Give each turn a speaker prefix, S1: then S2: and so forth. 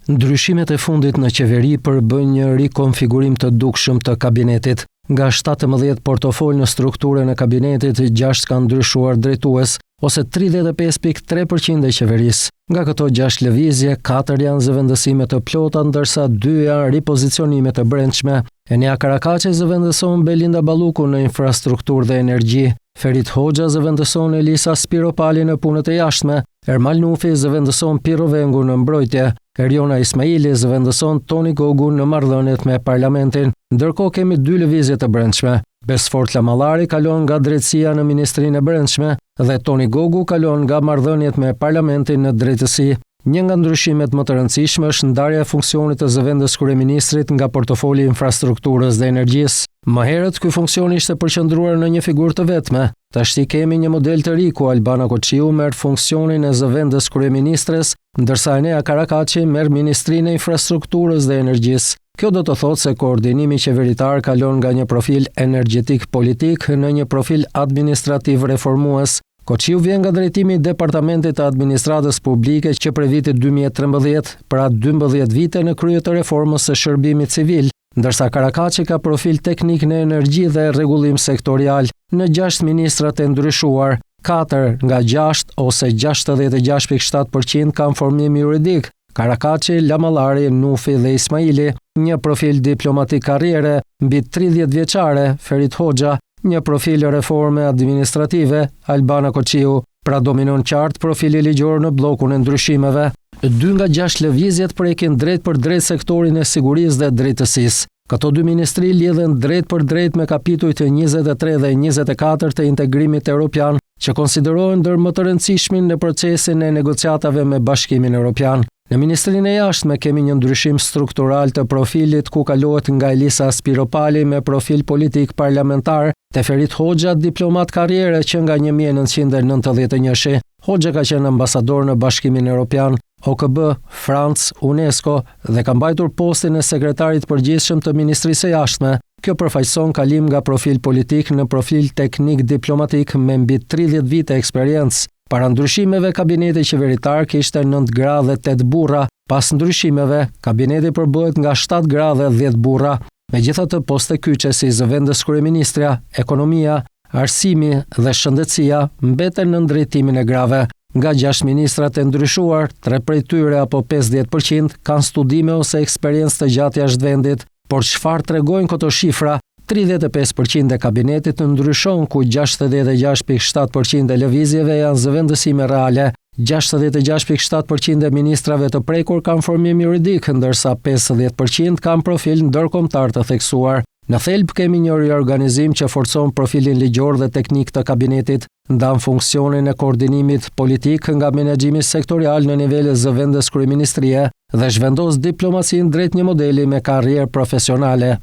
S1: Ndryshimet e fundit në qeveri përbën një rikonfigurim të dukshëm të kabinetit. Nga 17 portofol në strukturën e kabinetit, 6 kanë ndryshuar drejtues, ose 35.3% e qeverisë. Nga këto 6 lëvizje, 4 janë zëvendësime të plota, ndërsa 2 janë ripozicionime të brendshme. Enea Karakaçi zëvendëson Belinda Balluku në infrastrukturë dhe energji. Ferit Hoxha zëvendëson Elisa Spiropali në punët e jashtme. Ermal Nufi zëvendëson Piro Vengu në mbrojtje. Eriona Ismaili zëvendëson Toni Gogu në marrëdhëniet me parlamentin. Ndërkohë kemi 2 lëvizje të brendshme. Besfort Lamallari kalon nga drejtësia në Ministrinë e Brendshme dhe Toni Gogu kalon nga marrëdhëniet me parlamentin në drejtësi. Një nga ndryshimet më të rëndësishme është ndarja e funksionit të zëvendës kryeministrit nga portofoli infrastrukturës dhe energjisë. Më herët ky funksion ishte përqendruar në një figurë të vetme. Tashti kemi një model të ri ku Albana Koçiu merr funksionin e zëvendës kryeministres, ndërsa Enea Karakaçi merr Ministrinë e Infrastrukturës dhe Energjisë. Kjo do të thotë se koordinimi qeveritar kalon nga një profil energjetik politik në një profil administrativ reformues. Koçiu vjen nga drejtimi i Departamentit të Administratës Publike që prej vitit 2013, pra 12 vite në krye të reformës së shërbimit civil, ndërsa Karakaçi ka profil teknik në energji dhe rregullim sektorial. Në 6 ministrat e ndryshuar, 4 nga 6 ose 66.7% kanë formim juridik. Karakaçi, Lamallari, Nufi dhe Ismaili, një profil diplomatik karriere mbi 30 vjeçare, Ferit Hoxha, një profil reforme administrative, Albana Koçiu, pra dominon qartë profili ligjor në bllokun e ndryshimeve. 2 nga 6 lëvizjet prekin drejt për drejt sektorin e sigurisë dhe drejtësisë. Këto 2 ministri lidhen drejt për drejt me kapitujt 23 dhe 24 të integrimit evropian, që konsiderohen ndër më të rëndësishmin në procesin e negociatave me Bashkimin Evropian. Në Ministrinë e Jashtme kemi një ndryshim struktural të profilit ku kalohet nga Elisa Spiropali me profil politik parlamentar te Ferit Hoxha, diplomat karriere që nga 1991. Hoxha ka qenë ambasador në Bashkimin Evropian, OKB, Francë, UNESCO dhe ka mbajtur postin e sekretarit përgjithshëm të Ministrisë së Jashtme. Kjo përfaqëson kalim nga profil politik në profil teknik diplomatik me mbi 30 vite eksperiencë. Para ndryshimeve, kabineti qeveritar kishte 9 gra dhe 8 burra. Pas ndryshimeve, kabineti përbëhet nga 7 gra dhe 10 burra. Megjithatë, poste kyçe si zëvendës kryeministrja, ekonomia, arsimi dhe shëndetësia mbeten në drejtimin e grave. Nga 6 ministrat e ndryshuar, 3 prej tyre apo 50% kanë studime ose eksperiencë të gjatë jashtë vendit. Por çfarë tregojnë këto shifra? 35% e kabinetit ndryshon, ku 66.7% e lëvizjeve janë zëvendësime reale, 66.7% e ministrave të prekur kanë formim juridik, ndërsa 50% kanë profil ndërkombëtar të theksuar. Në thelb kemi një riorganizim që forcon profilin ligjor dhe teknik të kabinetit, ndan funksionin e koordinimit politik nga menaxhimi sektorial në nivele zëvendës kryeministrie dhe zhvendos diplomacinë drejt një modeli me karrierë profesionale.